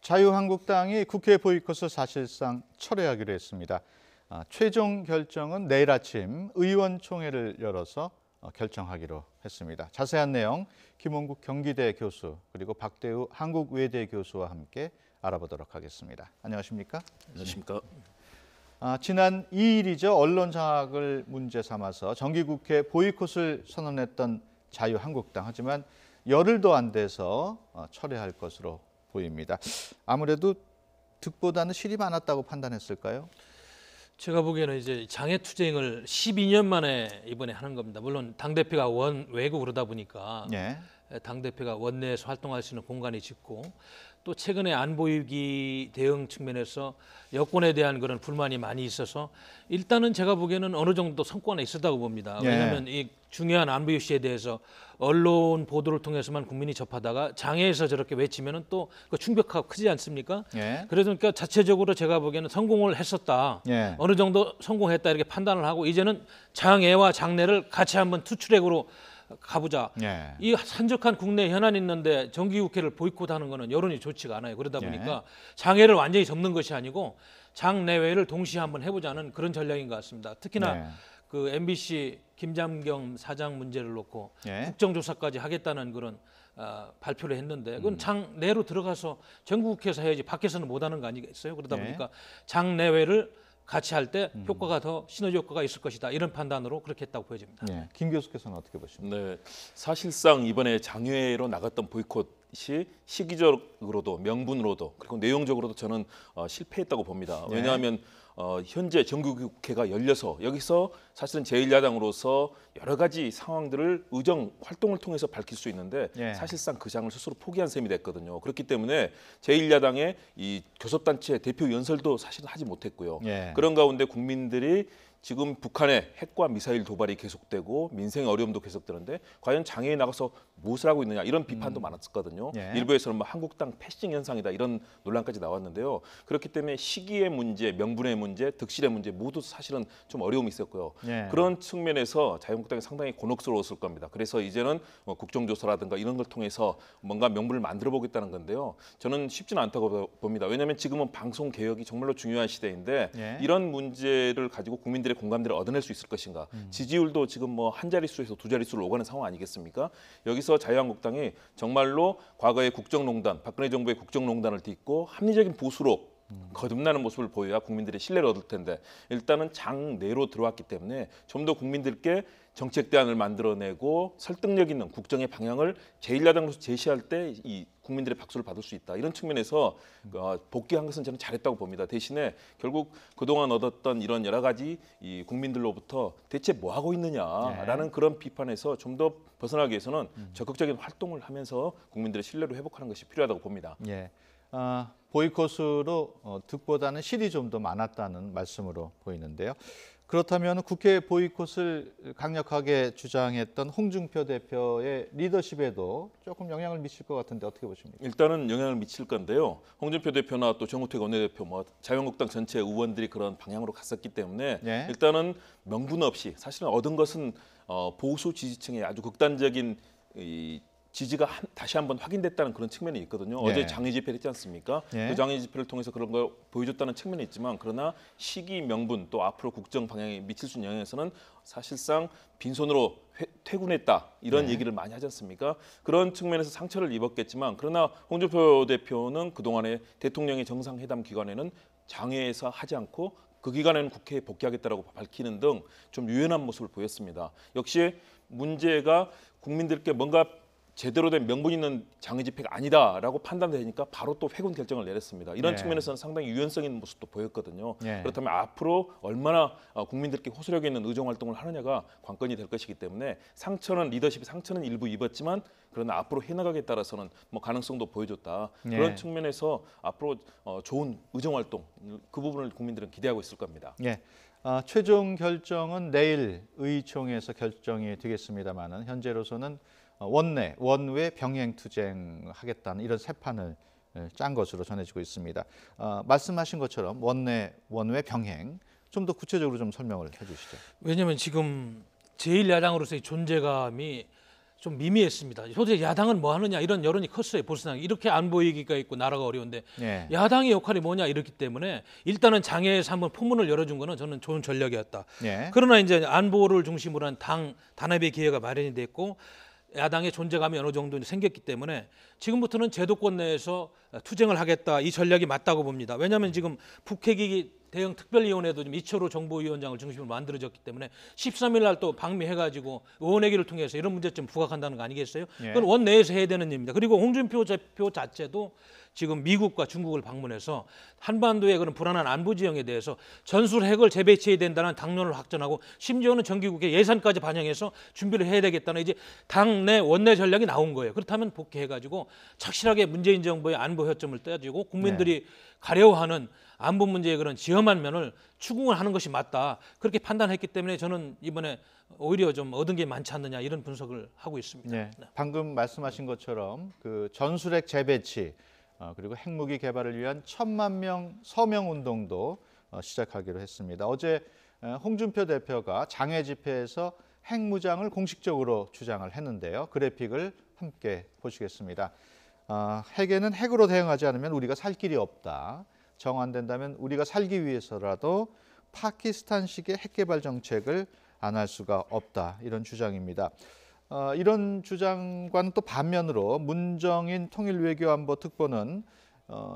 자유한국당이 국회 보이콧을 사실상 철회하기로 했습니다. 최종 결정은 내일 아침 의원총회를 열어서 결정하기로 했습니다. 자세한 내용 김홍국 경기대 교수 그리고 박대우 한국외대 교수와 함께 알아보도록 하겠습니다. 안녕하십니까? 안녕하십니까? 지난 2일이죠. 언론 장악을 문제 삼아서 정기국회 보이콧을 선언했던 자유한국당. 하지만 열흘도 안 돼서 철회할 것으로 보입니다. 아무래도 득보다는 실이 많았다고 판단했을까요? 제가 보기에는 이제 장애투쟁을 12년 만에 이번에 하는 겁니다. 물론 당대표가 외고 그러다 보니까 예. 당대표가 원내에서 활동할 수 있는 공간이 짙고 또 최근에 안보위기 대응 측면에서 여권에 대한 그런 불만이 많이 있어서 일단은 제가 보기에는 어느 정도 성과는 있었다고 봅니다. 예. 왜냐하면 이 중요한 안보 이슈에 대해서 언론 보도를 통해서만 국민이 접하다가 장애에서 저렇게 외치면은 또 그 충격하고 크지 않습니까? 예. 그러니까 자체적으로 제가 보기에는 성공을 했었다. 예. 어느 정도 성공했다 이렇게 판단을 하고 이제는 장애와 장래를 같이 한번 투트랙으로 가보자. 예. 이 산적한 국내 현안이 있는데 정기국회를 보이콧하는 거는 여론이 좋지가 않아요. 그러다 보니까 장애를 완전히 접는 것이 아니고 장내외를 동시에 한번 해보자는 그런 전략인 것 같습니다. 특히나 예. 그 MBC 김장겸 사장 문제를 놓고 예. 국정조사까지 하겠다는 그런 발표를 했는데 그건 장내로 들어가서 전국국회에서 해야지 밖에서는 못하는 거 아니겠어요? 그러다 예. 보니까 장내외를 같이 할 때 효과가 더 시너지 효과가 있을 것이다. 이런 판단으로 그렇게 했다고 보여집니다. 예. 김 교수께서는 어떻게 보십니까? 네, 사실상 이번에 장외로 나갔던 보이콧이 시기적으로도 명분으로도 그리고 내용적으로도 저는 실패했다고 봅니다. 네. 왜냐하면 현재 정기국회가 열려서 여기서 사실은 제1야당으로서 여러 가지 상황들을 의정 활동을 통해서 밝힐 수 있는데 예. 사실상 그 장을 스스로 포기한 셈이 됐거든요. 그렇기 때문에 제1야당의 이 교섭단체 대표 연설도 사실은 하지 못했고요. 예. 그런 가운데 국민들이 지금 북한의 핵과 미사일 도발이 계속되고 민생의 어려움도 계속되는데 과연 장애에 나가서 무엇을 하고 있느냐 이런 비판도 많았었거든요. 예. 일부에서는 뭐 한국당 패싱 현상이다 이런 논란까지 나왔는데요. 그렇기 때문에 시기의 문제, 명분의 문제, 득실의 문제 모두 사실은 좀 어려움이 있었고요. 예. 그런 측면에서 자유한국당이 상당히 곤혹스러웠을 겁니다. 그래서 이제는 국정조사라든가 이런 걸 통해서 뭔가 명분을 만들어 보겠다는 건데요. 저는 쉽지는 않다고 봅니다. 왜냐하면 지금은 방송 개혁이 정말로 중요한 시대인데 예. 이런 문제를 가지고 국민들의 공감대를 얻어낼 수 있을 것인가. 지지율도 지금 뭐 한 자릿수에서 두 자릿수를 오가는 상황 아니겠습니까? 여기서 자유한국당이 정말로 과거의 국정농단, 박근혜 정부의 국정농단을 딛고 합리적인 보수로 거듭나는 모습을 보여야 국민들의 신뢰를 얻을 텐데 일단은 장내로 들어왔기 때문에 좀 더 국민들께 정책 대안을 만들어내고 설득력 있는 국정의 방향을 제1야당으로서 제시할 때 이 국민들의 박수를 받을 수 있다. 이런 측면에서 복귀한 것은 저는 잘했다고 봅니다. 대신에 결국 그동안 얻었던 이런 여러 가지 이 국민들로부터 대체 뭐 하고 있느냐라는 그런 비판에서 좀 더 벗어나기 위해서는 적극적인 활동을 하면서 국민들의 신뢰를 회복하는 것이 필요하다고 봅니다. 예. 보이콧으로 득보다는 실이 좀 더 많았다는 말씀으로 보이는데요. 그렇다면 국회 보이콧을 강력하게 주장했던 홍준표 대표의 리더십에도 조금 영향을 미칠 것 같은데 어떻게 보십니까? 일단은 영향을 미칠 건데요. 홍준표 대표나 또 정우택 원내대표, 뭐 자유한국당 전체 의원들이 그런 방향으로 갔었기 때문에 예. 일단은 명분 없이 사실은 얻은 것은 보수 지지층의 아주 극단적인 이 지지가 다시 한번 확인됐다는 그런 측면이 있거든요. 예. 어제 장애 집회를 했지 않습니까? 예. 그 장애 집회를 통해서 그런 걸 보여줬다는 측면이 있지만 그러나 시기 명분 또 앞으로 국정 방향에 미칠 수 있는 영향에서는 사실상 빈손으로 퇴군했다 이런 네. 얘기를 많이 하지 않습니까? 그런 측면에서 상처를 입었겠지만 그러나 홍준표 대표는 그동안에 대통령의 정상회담 기간에는 장외에서 하지 않고 그 기간에는 국회에 복귀하겠다라고 밝히는 등 좀 유연한 모습을 보였습니다. 역시 문제가 국민들께 뭔가 제대로 된 명분 있는 장애 집회가 아니다라고 판단되니까 바로 또 회군 결정을 내렸습니다. 이런 네. 측면에서는 상당히 유연성 있는 모습도 보였거든요. 네. 그렇다면 앞으로 얼마나 국민들께 호소력 있는 의정 활동을 하느냐가 관건이 될 것이기 때문에 리더십이 상처는 일부 입었지만 그러나 앞으로 해나가기에 따라서는 뭐 가능성도 보여줬다. 네. 그런 측면에서 앞으로 좋은 의정 활동 그 부분을 국민들은 기대하고 있을 겁니다. 예. 최종 결정은 내일 의총에서 결정이 되겠습니다만은 현재로서는 원외 병행 투쟁하겠다는 이런 새 판을 짠 것으로 전해지고 있습니다. 말씀하신 것처럼 원외 병행 좀 더 구체적으로 좀 설명을 해주시죠. 왜냐하면 지금 제1야당으로서의 존재감이 좀 미미했습니다. 도대체 야당은 뭐 하느냐 이런 여론이 컸어요. 보수당 이렇게 안보 위기가 있고 나라가 어려운데 예. 야당의 역할이 뭐냐 이렇기 때문에 일단은 장애에서 한번 포문을 열어준 거는 저는 좋은 전략이었다. 예. 그러나 이제 안보를 중심으로 한 당 단합의 기회가 마련이 됐고 야당의 존재감이 어느 정도 생겼기 때문에 지금부터는 제도권 내에서 투쟁을 하겠다 이 전략이 맞다고 봅니다. 왜냐하면 지금 북핵위 대응 특별위원회도 좀 이철호 정보위원장을 중심으로 만들어졌기 때문에 13일 날 또 방미해가지고 의원회기를 통해서 이런 문제점 부각한다는 거 아니겠어요? 예. 그건 원내에서 해야 되는 일입니다. 그리고 홍준표 대표 자체도 지금 미국과 중국을 방문해서 한반도의 그런 불안한 안보 지형에 대해서 전술 핵을 재배치해야 된다는 당론을 확전하고 심지어는 정기국회 예산까지 반영해서 준비를 해야 되겠다는 이제 당내 원내 전략이 나온 거예요. 그렇다면 복귀해가지고 착실하게 문재인 정부의 안보 허점을 따지고 국민들이 가려워하는 안보 문제의 그런 지엄한 면을 추궁을 하는 것이 맞다. 그렇게 판단했기 때문에 저는 이번에 오히려 좀 얻은 게 많지 않느냐 이런 분석을 하고 있습니다. 네. 방금 말씀하신 것처럼 그 전술핵 재배치 그리고 핵무기 개발을 위한 1,000만 명 서명 운동도 시작하기로 했습니다. 어제 홍준표 대표가 장애 집회에서 핵무장을 공식적으로 주장을 했는데요. 그래픽을 함께 보시겠습니다. 핵에는 핵으로 대응하지 않으면 우리가 살 길이 없다. 정환된다면 우리가 살기 위해서라도 파키스탄식의 핵개발 정책을 안 할 수가 없다. 이런 주장입니다. 이런 주장과는 또 반면으로 문정인 통일외교안보 특보는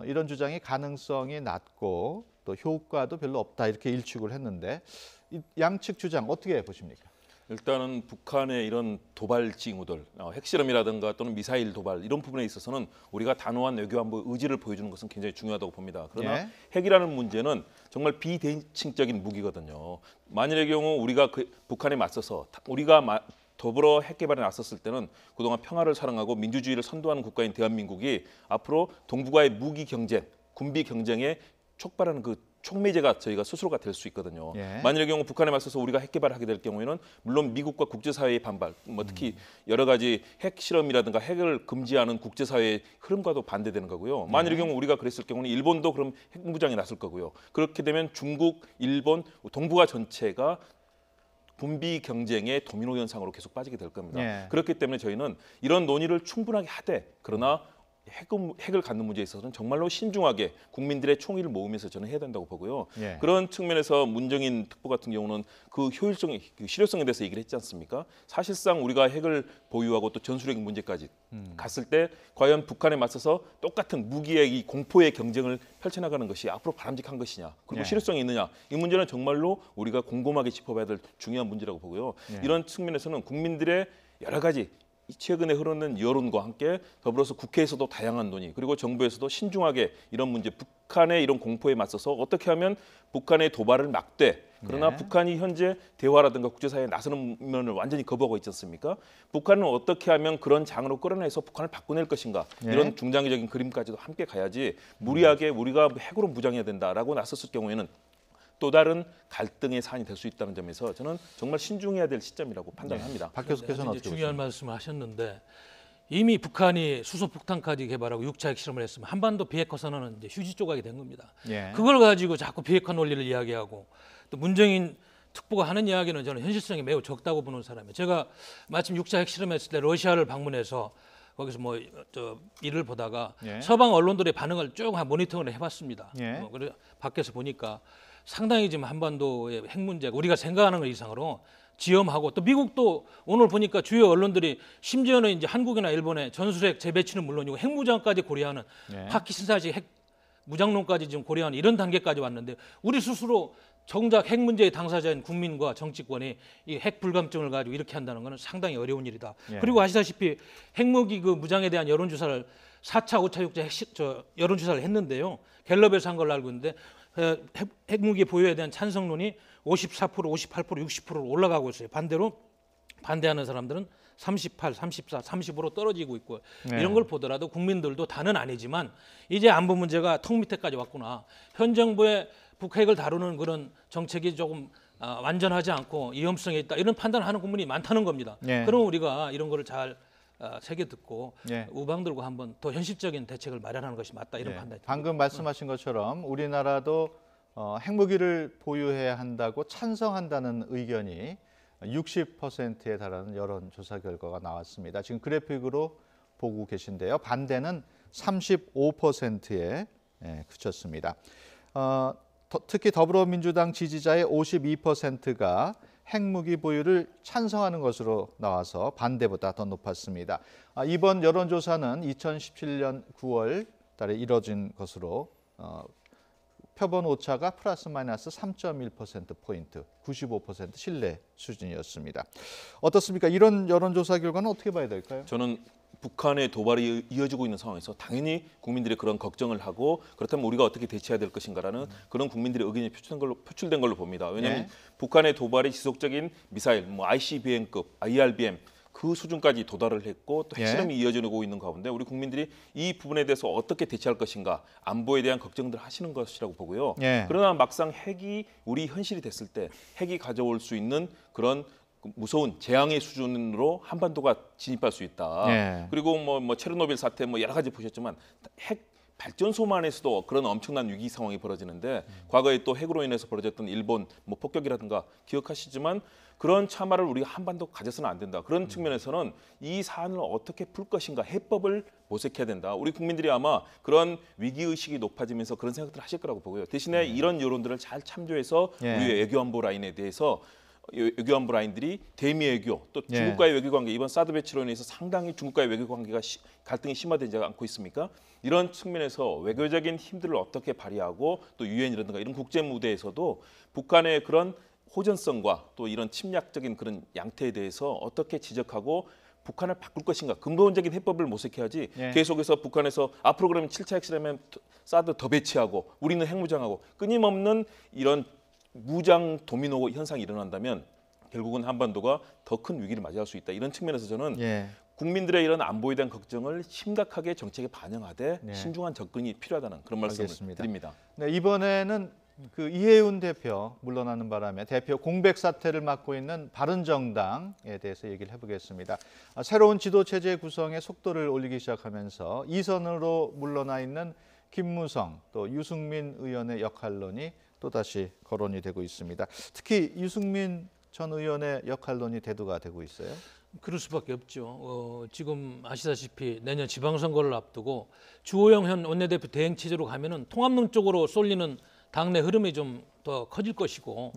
이런 주장이 가능성이 낮고 또 효과도 별로 없다. 이렇게 일축을 했는데 이 양측 주장 어떻게 보십니까? 일단은 북한의 이런 도발 징후들, 핵실험이라든가 또는 미사일 도발 이런 부분에 있어서는 우리가 단호한 외교안보 의지를 보여주는 것은 굉장히 중요하다고 봅니다. 그러나 예. 핵이라는 문제는 정말 비대칭적인 무기거든요. 만일의 경우 우리가 북한에 맞서서 우리가 더불어 핵 개발에 나섰을 때는 그동안 평화를 사랑하고 민주주의를 선도하는 국가인 대한민국이 앞으로 동북아의 무기 경쟁, 군비 경쟁에 촉발하는 그 촉매제가 저희가 스스로가 될 수 있거든요. 예. 만일의 경우 북한에 맞서서 우리가 핵 개발을 하게 될 경우에는 물론 미국과 국제사회의 반발, 특히 여러 가지 핵 실험이라든가 핵을 금지하는 국제사회의 흐름과도 반대되는 거고요. 만일의 경우 우리가 그랬을 경우는 일본도 그럼 핵 무장에 나설 거고요. 그렇게 되면 중국, 일본, 동북아 전체가 군비 경쟁의 도미노 현상으로 계속 빠지게 될 겁니다. 예. 그렇기 때문에 저희는 이런 논의를 충분하게 하되 그러나 핵을 갖는 문제에 있어서는 정말로 신중하게 국민들의 총의를 모으면서 저는 해야 된다고 보고요. 예. 그런 측면에서 문정인 특보 같은 경우는 그 효율성, 그 실효성에 대해서 얘기를 했지 않습니까? 사실상 우리가 핵을 보유하고 또 전술핵 문제까지 갔을 때 과연 북한에 맞서서 똑같은 무기의 이 공포의 경쟁을 펼쳐나가는 것이 앞으로 바람직한 것이냐 그리고 예. 실효성이 있느냐 이 문제는 정말로 우리가 곰곰하게 짚어봐야 될 중요한 문제라고 보고요. 예. 이런 측면에서는 국민들의 여러 가지 최근에 흐르는 여론과 함께 더불어서 국회에서도 다양한 논의 그리고 정부에서도 신중하게 이런 문제 북한의 이런 공포에 맞서서 어떻게 하면 북한의 도발을 막되 그러나 네. 북한이 현재 대화라든가 국제사회에 나서는 면을 완전히 거부하고 있지 않습니까? 북한은 어떻게 하면 그런 장으로 끌어내서 북한을 바꿔낼 것인가 네. 이런 중장기적인 그림까지도 함께 가야지 무리하게 우리가 핵으로 무장해야 된다라고 나섰을 경우에는 또 다른 갈등의 사안이 될 수 있다는 점에서 저는 정말 신중해야 될 시점이라고 판단합니다. 박 교수께서는 이제 어떻게 중요한 보십니까? 말씀을 하셨는데 이미 북한이 수소폭탄까지 개발하고 6차 핵실험을 했으면 한반도 비핵화 선언은 이제 휴지 조각이 된 겁니다. 예. 그걸 가지고 자꾸 비핵화 논리를 이야기하고 또 문정인 특보가 하는 이야기는 저는 현실성이 매우 적다고 보는 사람이에요. 제가 마침 6차 핵실험했을 때 러시아를 방문해서 거기서 일을 보다가 예. 서방 언론들의 반응을 쭉 모니터를 해봤습니다. 예. 그래서 밖에서 보니까 상당히 지금 한반도의 핵 문제가 우리가 생각하는 것 이상으로 지엄하고 또 미국도 오늘 보니까 주요 언론들이 심지어는 이제 한국이나 일본의 전술핵 재배치는 물론이고 핵무장까지 고려하는 예. 파키스탄식 핵 무장론까지 지금 고려하는 이런 단계까지 왔는데 우리 스스로 정작 핵 문제의 당사자인 국민과 정치권이 이 핵 불감증을 가지고 이렇게 한다는 것은 상당히 어려운 일이다. 예. 그리고 아시다시피 핵무기 그 무장에 대한 여론조사를 4차, 5차, 6차 여론조사를 했는데요. 갤럽에서 한 걸로 알고 있는데 핵무기 보유에 대한 찬성론이 54%, 58%, 60%로 올라가고 있어요. 반대로 반대하는 사람들은 38, 34, 30으로 떨어지고 있고 네. 이런 걸 보더라도 국민들도 다는 아니지만 이제 안보 문제가 턱 밑에까지 왔구나. 현 정부의 북핵을 다루는 그런 정책이 조금 완전하지 않고 위험성이 있다. 이런 판단을 하는 국민이 많다는 겁니다. 네. 그럼 우리가 이런 거를 잘 새겨 듣고 예. 우방들과 한번 더 현실적인 대책을 마련하는 것이 맞다 이런 예. 판단입니다. 방금 말씀하신 것처럼 우리나라도 핵무기를 보유해야 한다고 찬성한다는 의견이 60%에 달하는 여론조사 결과가 나왔습니다. 지금 그래픽으로 보고 계신데요. 반대는 35%에 그쳤습니다. 특히 더불어민주당 지지자의 52%가 핵무기 보유를 찬성하는 것으로 나와서 반대보다 더 높았습니다. 이번 여론조사는 2017년 9월 달에 이뤄진 것으로 표본 오차가 플러스 마이너스 3.1%포인트, 95% 신뢰 수준이었습니다. 어떻습니까? 이런 여론조사 결과는 어떻게 봐야 될까요? 저는 북한의 도발이 이어지고 있는 상황에서 당연히 국민들이 그런 걱정을 하고 그렇다면 우리가 어떻게 대처해야 될 것인가라는 그런 국민들의 의견이 표출된 걸로 봅니다. 왜냐하면 북한의 도발이 지속적인 미사일, 뭐 ICBM급, IRBM 그 수준까지 도달을 했고 또 핵실험이 이어지고 있는 가운데 우리 국민들이 이 부분에 대해서 어떻게 대처할 것인가 안보에 대한 걱정들 하시는 것이라고 보고요. 그러나 막상 핵이 우리 현실이 됐을 때 핵이 가져올 수 있는 그런 무서운 재앙의 수준으로 한반도가 진입할 수 있다. 그리고 뭐 체르노빌 사태 뭐 여러 가지 보셨지만 핵 발전소만에서도 그런 엄청난 위기 상황이 벌어지는데 과거에 또 핵으로 인해서 벌어졌던 일본 뭐 폭격이라든가 기억하시지만 그런 참화를 우리가 한반도 가져서는 안 된다. 그런 측면에서는 이 사안을 어떻게 풀 것인가 해법을 모색해야 된다. 우리 국민들이 아마 그런 위기의식이 높아지면서 그런 생각들을 하실 거라고 보고요. 대신에 이런 여론들을 잘 참조해서 우리의 외교안보 라인에 대해서 외교안보 라인들이 대미 외교 또 중국과의 외교 관계 이번 사드 배치로 인해서 상당히 중국과의 외교 관계가 갈등이 심화되지 않고 있습니까? 이런 측면에서 외교적인 힘들을 어떻게 발휘하고 또 유엔이라든가 이런 국제 무대에서도 북한의 그런 호전성과 또 이런 침략적인 그런 양태에 대해서 어떻게 지적하고 북한을 바꿀 것인가 근본적인 해법을 모색해야지 계속해서 북한에서 앞으로 그러면 7차 핵실험에 사드 더 배치하고 우리는 핵무장하고 끊임없는 이런 무장 도미노 현상이 일어난다면 결국은 한반도가 더 큰 위기를 맞이할 수 있다. 이런 측면에서 저는 국민들의 이런 안보에 대한 걱정을 심각하게 정책에 반영하되 신중한 접근이 필요하다는 그런 말씀을 드립니다. 네, 이번에는 그 이해운 대표 물러나는 바람에 대표 공백 사태를 맡고 있는 바른정당에 대해서 얘기를 해보겠습니다. 새로운 지도 체제 구성에 속도를 올리기 시작하면서 2선으로 물러나 있는 김무성 또 유승민 의원의 역할론이 또다시 거론이 되고 있습니다. 특히 유승민 전 의원의 역할론이 대두가 되고 있어요. 그럴 수밖에 없죠. 지금 아시다시피 내년 지방선거를 앞두고 주호영 현 원내대표 대행 체제로 가면은 통합론 쪽으로 쏠리는 당내 흐름이 좀 더 커질 것이고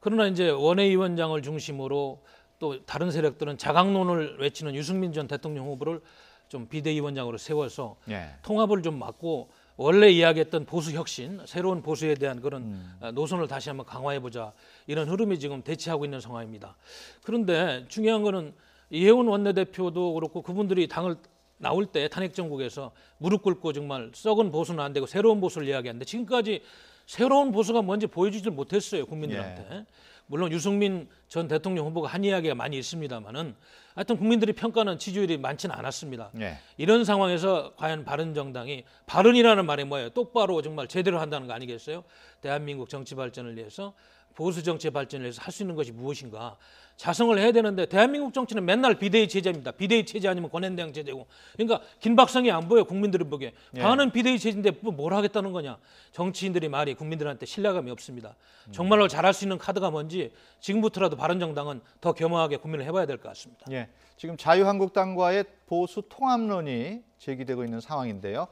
그러나 이제 원외위원장을 중심으로 또 다른 세력들은 자강론을 외치는 유승민 전 대통령 후보를 좀 비대위원장으로 세워서 통합을 좀 막고 원래 이야기했던 보수 혁신, 새로운 보수에 대한 그런 노선을 다시 한번 강화해보자 이런 흐름이 지금 대치하고 있는 상황입니다. 그런데 중요한 거는 이해운 원내대표도 그렇고 그분들이 당을 나올 때 탄핵 정국에서 무릎 꿇고 정말 썩은 보수는 안 되고 새로운 보수를 이야기하는데 지금까지 새로운 보수가 뭔지 보여주지를 못했어요 국민들한테. 물론 유승민 전 대통령 후보가 한 이야기가 많이 있습니다만은 하여튼 국민들이 평가는 지지율이 많지는 않았습니다. 이런 상황에서 과연 바른정당이 바른이라는 말이 뭐예요? 똑바로 정말 제대로 한다는 거 아니겠어요? 대한민국 정치 발전을 위해서 보수 정치 발전을 위해서 할 수 있는 것이 무엇인가? 자성을 해야 되는데 대한민국 정치는 맨날 비대위 체제입니다. 비대위 체제 아니면 권한대행 체제고. 그러니까 긴박성이 안 보여 국민들이 보기에. 반은 비대위 체제인데 뭘 하겠다는 거냐. 정치인들이 말이 국민들한테 신뢰감이 없습니다. 정말로 잘할 수 있는 카드가 뭔지 지금부터라도 바른정당은 더 겸허하게 고민을 해봐야 될 것 같습니다. 지금 자유한국당과의 보수 통합론이 제기되고 있는 상황인데요.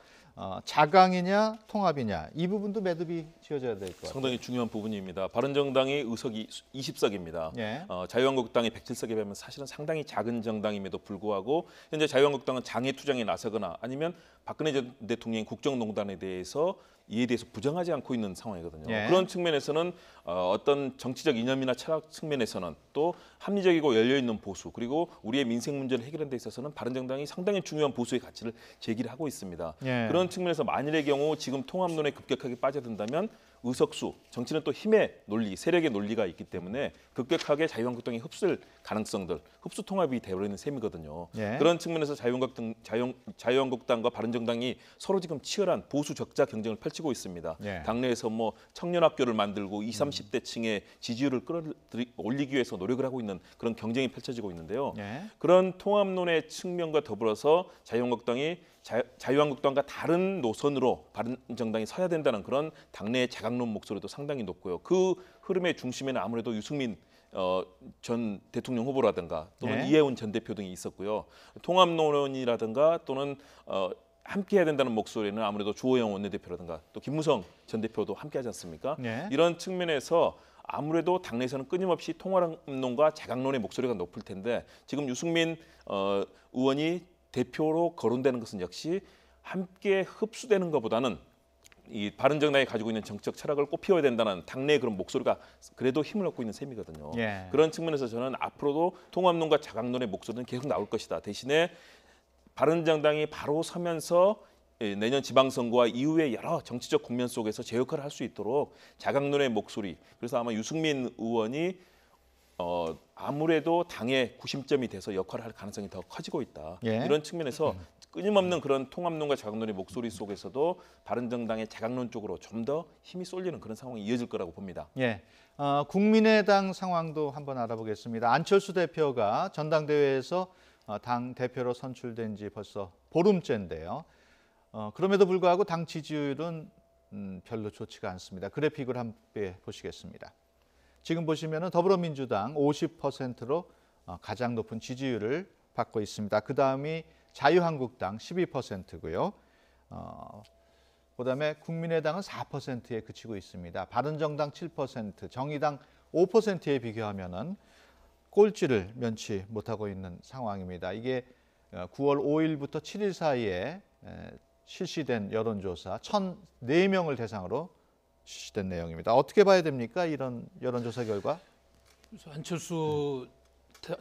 자강이냐 통합이냐 이 부분도 매듭이 지어져야 될 것 같아요. 상당히 중요한 부분입니다. 바른정당의 의석이 20석입니다. 자유한국당이 107석에 비하면 사실은 상당히 작은 정당임에도 불구하고 현재 자유한국당은 장애 투쟁에 나서거나 아니면 박근혜 전 대통령의 국정농단에 대해서 이에 대해서 부정하지 않고 있는 상황이거든요. 그런 측면에서는 어떤 정치적 이념이나 철학 측면에서는 또 합리적이고 열려있는 보수 그리고 우리의 민생 문제를 해결하는 데 있어서는 바른정당이 상당히 중요한 보수의 가치를 제기를 하고 있습니다. 그런 측면에서 만일의 경우 지금 통합론에 급격하게 빠져든다면 의석수, 정치는 또 힘의 논리, 세력의 논리가 있기 때문에 급격하게 자유한국당이 흡수할 가능성들, 흡수 통합이 되어버리는 셈이거든요. 그런 측면에서 자유한국당과 바른정당이 서로 지금 치열한 보수 적자 경쟁을 펼치고 펼치고 있습니다. 예. 당내에서 뭐 청년학교를 만들고 20, 30대층의 지지율을 끌어올리기 위해서 노력을 하고 있는 그런 경쟁이 펼쳐지고 있는데요. 예. 그런 통합론의 측면과 더불어서 자유한국당과 다른 노선으로 바른정당이 서야 된다는 그런 당내의 자강론 목소리도 상당히 높고요. 그 흐름의 중심에는 아무래도 유승민 전 대통령 후보라든가 또는 예. 이해운 전 대표 등이 있었고요. 통합론이라든가 또는 함께해야 된다는 목소리는 아무래도 주호영 원내대표라든가 또 김무성 전 대표도 함께하지 않습니까? 예. 이런 측면에서 아무래도 당내에서는 끊임없이 통합론과 자강론의 목소리가 높을 텐데 지금 유승민 의원이 대표로 거론되는 것은 역시 함께 흡수되는 것보다는 이 바른정당이 가지고 있는 정책 철학을 꽃피워야 된다는 당내의 그런 목소리가 그래도 힘을 얻고 있는 셈이거든요. 예. 그런 측면에서 저는 앞으로도 통합론과 자강론의 목소리는 계속 나올 것이다. 대신에 바른정당이 바로 서면서 내년 지방선거와 이후의 여러 정치적 국면 속에서 제 역할을 할 수 있도록 자강론의 목소리. 그래서 아마 유승민 의원이 아무래도 당의 구심점이 돼서 역할을 할 가능성이 더 커지고 있다. 예. 이런 측면에서 끊임없는 그런 통합론과 자강론의 목소리 속에서도 바른정당의 자강론 쪽으로 좀 더 힘이 쏠리는 그런 상황이 이어질 거라고 봅니다. 예. 국민의당 상황도 한번 알아보겠습니다. 안철수 대표가 전당대회에서 당 대표로 선출된 지 벌써 보름째인데요. 그럼에도 불구하고 당 지지율은 별로 좋지가 않습니다. 그래픽을 함께 보시겠습니다. 지금 보시면은 더불어민주당 50%로 가장 높은 지지율을 받고 있습니다. 그 다음이 자유한국당 12%고요. 그다음에 국민의당은 4%에 그치고 있습니다. 바른정당 7%, 정의당 5%에 비교하면은 꼴찌를 면치 못하고 있는 상황입니다. 이게 9월 5일부터 7일 사이에 실시된 여론조사 1,004명을 대상으로 실시된 내용입니다. 어떻게 봐야 됩니까? 이런 여론조사 결과? 그래서 안철수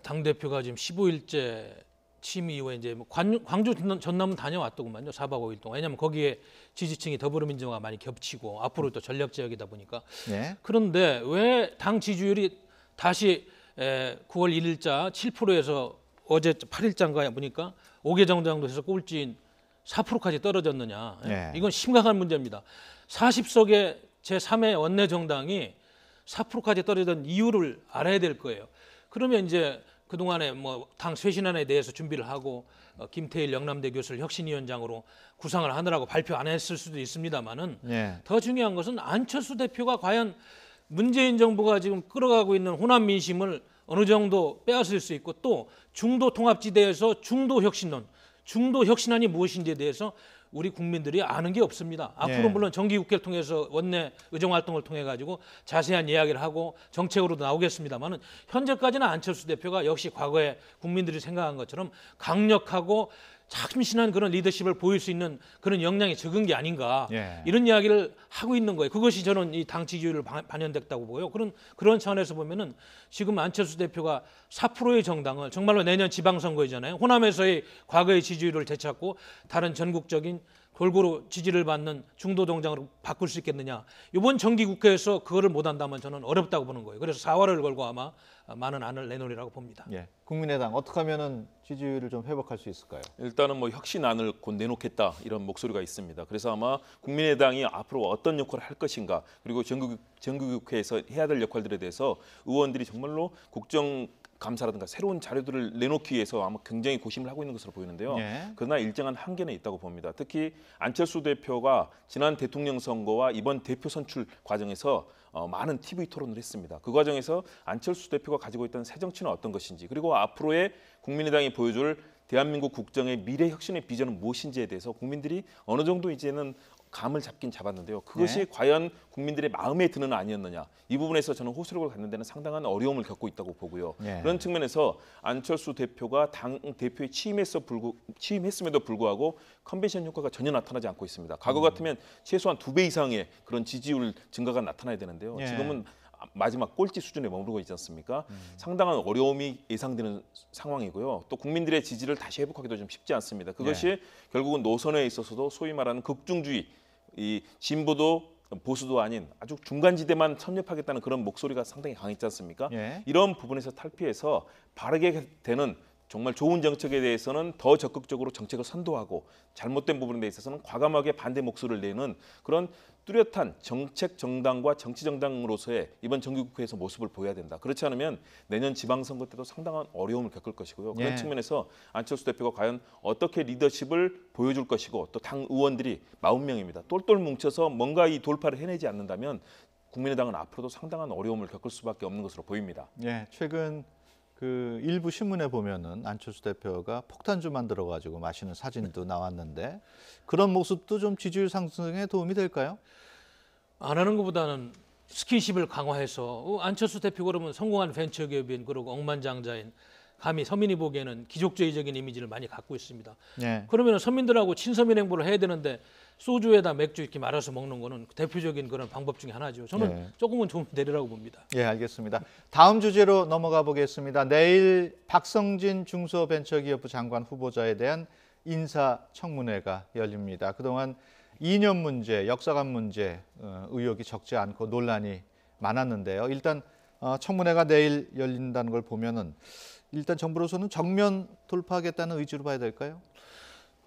당대표가 지금 15일째 취임 이후에 이제 뭐 광주 전남 다녀왔더구만요. 4박 5일 동안. 왜냐하면 거기에 지지층이 더불어민주당과 많이 겹치고 앞으로 또 전략 지역이다 보니까. 네. 그런데 왜 당 지지율이 다시 9월 1일자 7%에서 어제 8일자인가 보니까 5개 정당도에서 꼴찌인 4%까지 떨어졌느냐. 네. 이건 심각한 문제입니다. 40석의 제3의 원내정당이 4%까지 떨어진 이유를 알아야 될 거예요. 그러면 이제 그동안에 뭐 당 쇄신안에 대해서 준비를 하고 김태일 영남대 교수를 혁신위원장으로 구상을 하느라고 발표 안 했을 수도 있습니다만은 네. 더 중요한 것은 안철수 대표가 과연 문재인 정부가 지금 끌어가고 있는 호남 민심을 어느 정도 빼앗을 수 있고 또 중도 통합지대에서 중도 혁신론, 중도 혁신안이 무엇인지에 대해서 우리 국민들이 아는 게 없습니다. 앞으로 네. 물론 정기국회를 통해서 원내 의정 활동을 통해 가지고 자세한 이야기를 하고 정책으로도 나오겠습니다만은 현재까지는 안철수 대표가 역시 과거에 국민들이 생각한 것처럼 강력하고 참신한 그런 리더십을 보일 수 있는 그런 역량이 적은 게 아닌가 예. 이런 이야기를 하고 있는 거예요. 그것이 저는 이 당 지지율을 반영됐다고 보고요. 그런 차원에서 보면은 지금 안철수 대표가 4%의 정당을 정말로 내년 지방선거이잖아요. 호남에서의 과거의 지지율을 되찾고 다른 전국적인 골고루 지지를 받는 중도 정당으로 바꿀 수 있겠느냐. 이번 정기국회에서 그거를 못한다면 저는 어렵다고 보는 거예요. 그래서 4월을 걸고 아마 많은 안을 내놓으리라고 봅니다. 예. 국민의당 어떻게 하면은 지지율을 좀 회복할 수 있을까요? 일단은 뭐 혁신안을 곧 내놓겠다 이런 목소리가 있습니다. 그래서 아마 국민의당이 앞으로 어떤 역할을 할 것인가 그리고 정기국회에서 해야 될 역할들에 대해서 의원들이 정말로 국정감사라든가 새로운 자료들을 내놓기 위해서 아마 굉장히 고심을 하고 있는 것으로 보이는데요. 예. 그러나 일정한 한계는 있다고 봅니다. 특히 안철수 대표가 지난 대통령 선거와 이번 대표 선출 과정에서 많은 TV 토론을 했습니다. 그 과정에서 안철수 대표가 가지고 있던 새 정치는 어떤 것인지 그리고 앞으로의 국민의당이 보여줄 대한민국 국정의 미래 혁신의 비전은 무엇인지에 대해서 국민들이 어느 정도 이제는 감을 잡긴 잡았는데요. 그것이 네. 과연 국민들의 마음에 드는 아니었느냐. 이 부분에서 저는 호소력을 갖는 데는 상당한 어려움을 겪고 있다고 보고요. 네. 그런 측면에서 안철수 대표가 당 대표에 취임했음에도 불구하고 컨벤션 효과가 전혀 나타나지 않고 있습니다. 과거 같으면 최소한 2배 이상의 그런 지지율 증가가 나타나야 되는데요. 네. 지금은 마지막 꼴찌 수준에 머무르고 있지 않습니까? 상당한 어려움이 예상되는 상황이고요. 또 국민들의 지지를 다시 회복하기도 좀 쉽지 않습니다. 그것이 결국은 노선에 있어서도 소위 말하는 극중주의, 이 진보도 보수도 아닌 아주 중간지대만 섭렵하겠다는 그런 목소리가 상당히 강했지 않습니까? 예. 이런 부분에서 탈피해서 바르게 되는 정말 좋은 정책에 대해서는 더 적극적으로 정책을 선도하고 잘못된 부분에 대해서는 과감하게 반대 목소리를 내는 그런 뚜렷한 정책 정당과 정치 정당으로서의 이번 정기국회에서 모습을 보여야 된다. 그렇지 않으면 내년 지방선거 때도 상당한 어려움을 겪을 것이고요. 그런 예. 측면에서 안철수 대표가 과연 어떻게 리더십을 보여줄 것이고 또 당 의원들이 40명입니다. 똘똘 뭉쳐서 뭔가 이 돌파를 해내지 않는다면 국민의당은 앞으로도 상당한 어려움을 겪을 수밖에 없는 것으로 보입니다. 예, 최근 그 일부 신문에 보면은 안철수 대표가 폭탄주 만들어 가지고 마시는 사진도 나왔는데 그런 모습도 좀 지지율 상승에 도움이 될까요? 안 하는 것보다는 스킨십을 강화해서 안철수 대표 그러면 성공한 벤처기업인 그리고 억만장자인 감히 서민이 보기에는 기족주의적인 이미지를 많이 갖고 있습니다. 예. 그러면 서민들하고 친서민 행보를 해야 되는데 소주에다 맥주 이렇게 말아서 먹는 거는 대표적인 그런 방법 중에 하나죠. 저는 예. 조금은 좀 되리라고 봅니다. 예, 알겠습니다. 다음 주제로 넘어가 보겠습니다. 내일 박성진 중소벤처기업부 장관 후보자에 대한 인사청문회가 열립니다. 그동안 이념 문제, 역사관 문제 의혹이 적지 않고 논란이 많았는데요. 일단 청문회가 내일 열린다는 걸 보면은 일단 정부로서는 정면 돌파하겠다는 의지로 봐야 될까요?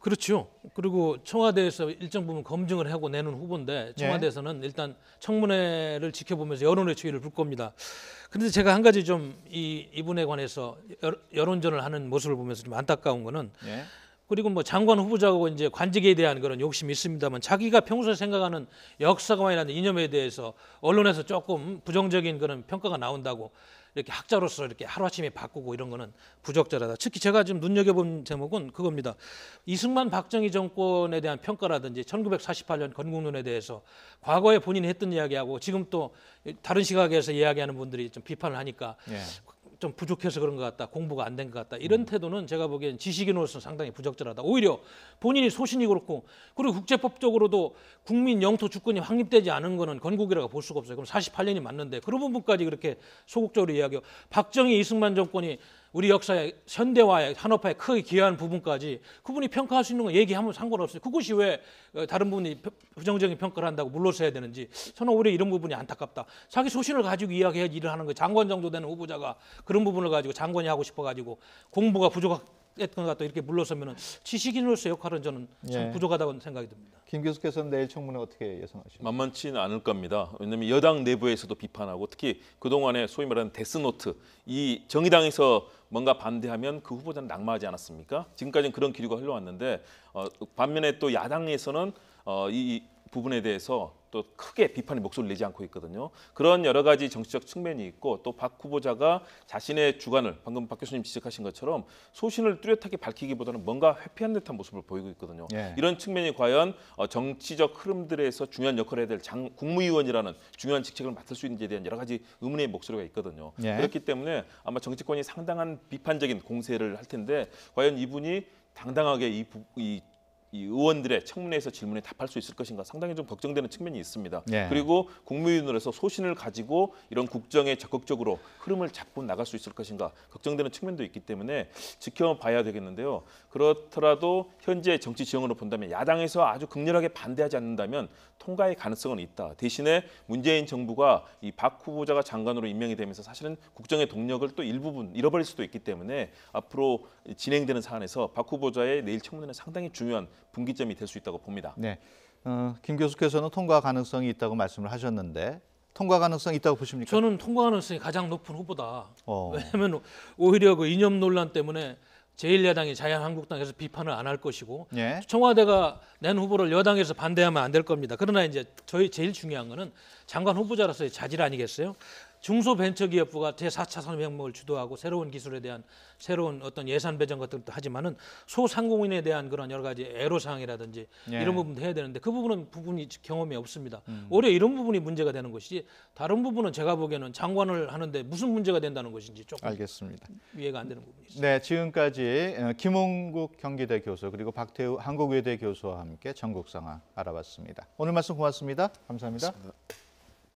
그렇죠. 그리고 청와대에서 일정 부분 검증을 하고 내는 후보인데 청와대에서는 일단 청문회를 지켜보면서 여론의 추이를 볼 겁니다. 그런데 제가 한 가지 좀 이분에 관해서 여론전을 하는 모습을 보면서 좀 안타까운 거는 예. 그리고 뭐 장관 후보자고 이제 관직에 대한 그런 욕심이 있습니다만 자기가 평소에 생각하는 역사관이라는 이념에 대해서 언론에서 조금 부정적인 그런 평가가 나온다고 이렇게 학자로서 이렇게 하루아침에 바꾸고 이런 거는 부적절하다. 특히 제가 지금 눈여겨본 제목은 그겁니다. 이승만 박정희 정권에 대한 평가라든지 1948년 건국론에 대해서 과거에 본인이 했던 이야기하고 지금 또 다른 시각에서 이야기하는 분들이 좀 비판을 하니까 예. 좀 부족해서 그런 것 같다. 공부가 안 된 것 같다. 이런 태도는 제가 보기엔 지식인으로서 상당히 부적절하다. 오히려 본인이 소신이 그렇고 그리고 국제법적으로도 국민 영토 주권이 확립되지 않은 거는 건국이라고 볼 수가 없어요. 그럼 48년이 맞는데 그런 부분까지 그렇게 소극적으로 이야기하고 박정희 이승만 정권이 우리 역사의 현대화의 산업화에 크게 기여한 부분까지 그분이 평가할 수 있는 건 얘기하면 상관없어요. 그것이 왜 다른 분이 부정적인 평가를 한다고 물러서야 되는지 저는 오히려 이런 부분이 안타깝다. 자기 소신을 가지고 이야기해야지 일을 하는 거예요. 장관 정도 되는 후보자가 그런 부분을 가지고 장관이 하고 싶어가지고 공부가 부족했던 것 같다 이렇게 물러서면 지식인으로서 역할은 저는 참 예. 부족하다고 생각이 듭니다. 김 교수께서는 내일 청문회 어떻게 예상하십니까? 만만치는 않을 겁니다. 왜냐하면 여당 내부에서도 비판하고 특히 그동안에 소위 말하는 데스노트 이 정의당에서 뭔가 반대하면 그 후보자는 낙마하지 않았습니까? 지금까지는 그런 기류가 흘러왔는데 반면에 또 야당에서는 이 부분에 대해서 또 크게 비판의 목소리를 내지 않고 있거든요. 그런 여러 가지 정치적 측면이 있고 또 박 후보자가 자신의 주관을 방금 박 교수님 지적하신 것처럼 소신을 뚜렷하게 밝히기보다는 뭔가 회피한 듯한 모습을 보이고 있거든요. 예. 이런 측면이 과연 정치적 흐름들에서 중요한 역할을 해야 될 국무위원이라는 중요한 직책을 맡을 수 있는지에 대한 여러 가지 의문의 목소리가 있거든요. 예. 그렇기 때문에 아마 정치권이 상당한 비판적인 공세를 할 텐데 과연 이분이 당당하게 이 의원들의 청문회에서 질문에 답할 수 있을 것인가 상당히 좀 걱정되는 측면이 있습니다. 예. 그리고 국무위원으로서 소신을 가지고 이런 국정에 적극적으로 흐름을 잡고 나갈 수 있을 것인가 걱정되는 측면도 있기 때문에 지켜봐야 되겠는데요. 그렇더라도 현재 정치 지형으로 본다면 야당에서 아주 극렬하게 반대하지 않는다면 통과의 가능성은 있다. 대신에 문재인 정부가 이 박 후보자가 장관으로 임명이 되면서 사실은 국정의 동력을 또 일부분 잃어버릴 수도 있기 때문에 앞으로 진행되는 사안에서 박 후보자의 내일 청문회는 상당히 중요한 분기점이 될 수 있다고 봅니다. 네. 김 교수께서는 통과 가능성이 있다고 말씀을 하셨는데 통과 가능성이 있다고 보십니까? 저는 통과 가능성이 가장 높은 후보다. 어. 왜냐하면 오히려 그 이념 논란 때문에 제1야당이 자유한국당에서 비판을 안 할 것이고 예. 청와대가 낸 후보를 여당에서 반대하면 안 될 겁니다. 그러나 이제 저희 제일 중요한 거는 장관 후보자로서의 자질 아니겠어요? 중소벤처기업부가 제4차 산업혁명을 주도하고 새로운 기술에 대한 새로운 어떤 예산 배정 같은 것도 하지만은 소상공인에 대한 그런 여러 가지 애로사항이라든지 예. 이런 부분도 해야 되는데 그 부분이 경험이 없습니다. 오히려 이런 부분이 문제가 되는 것이지 다른 부분은 제가 보기에는 장관을 하는데 무슨 문제가 된다는 것인지 조금 알겠습니다. 이해가 안 되는 부분이 있습니다. 네, 지금까지 김홍국 경기대 교수 그리고 박태우 한국외대 교수와 함께 전국 상황 알아봤습니다. 오늘 말씀 고맙습니다. 감사합니다. 고맙습니다.